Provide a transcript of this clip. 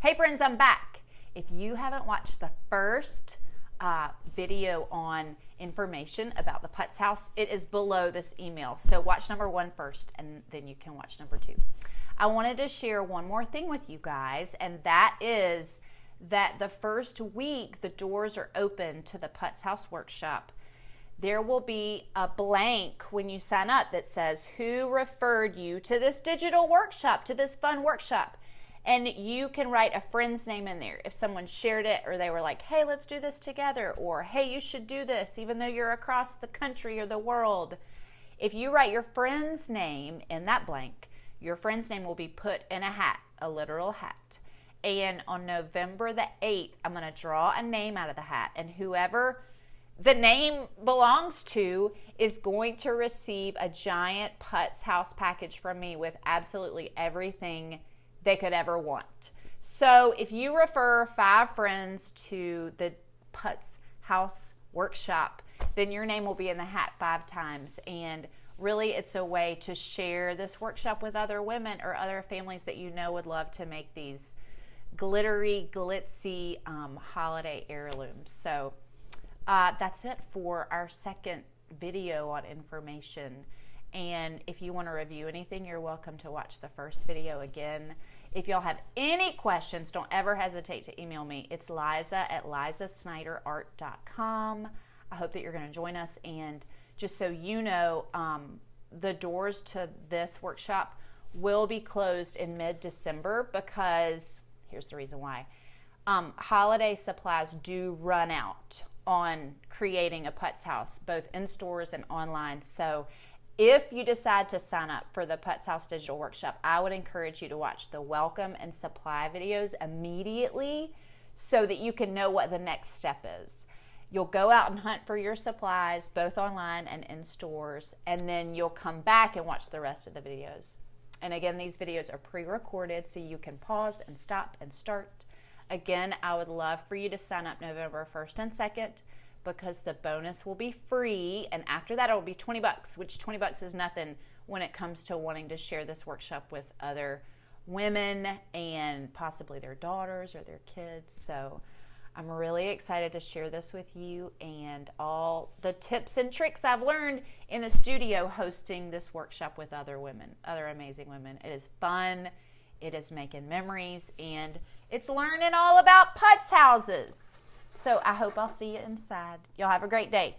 Hey friends, I'm back. If you haven't watched the first video on information about the Putz house, it is below this email. So watch number 1 first, and then you can watch number 2. I wanted to share one more thing with you guys, and that is that the first week the doors are open to the Putz house workshop. There will be a blank when you sign up that says who referred you to this digital workshop, to this fun workshop. And you can write a friend's name in there. If someone shared it or they were like, hey, let's do this together, or hey, you should do this even though you're across the country or the world. If you write your friend's name in that blank, your friend's name will be put in a hat, a literal hat. And on November the 8th, I'm going to draw a name out of the hat, and whoever the name belongs to is going to receive a giant Putz house package from me with absolutely everything they could ever want. So if you refer 5 friends to the Putz house workshop, then your name will be in the hat 5 times. And really, it's a way to share this workshop with other women or other families that you know would love to make these glittery, glitzy holiday heirlooms. So that's it for our second video on information. And if you want to review anything, you're welcome to watch the first video again. If y'all have any questions, don't ever hesitate to email me. It's liza@lizasnyderart.com. I hope that you're going to join us. And just so you know, the doors to this workshop will be closed in mid-December because, here's the reason why, holiday supplies do run out on creating a Putz house, both in stores and online. So if you decide to sign up for the Putz House Digital Workshop, I would encourage you to watch the welcome and supply videos immediately so that you can know what the next step is. You'll go out and hunt for your supplies, both online and in stores, and then you'll come back and watch the rest of the videos. And again, these videos are pre-recorded so you can pause and stop and start. Again, I would love for you to sign up November 1st and 2nd. Because the bonus will be free, and after that it will be $20, which $20 is nothing when it comes to wanting to share this workshop with other women and possibly their daughters or their kids. So I'm really excited to share this with you and all the tips and tricks I've learned in the studio hosting this workshop with other women, other amazing women. It is fun, it is making memories, and it's learning all about Putz houses. So I hope I'll see you inside. Y'all have a great day.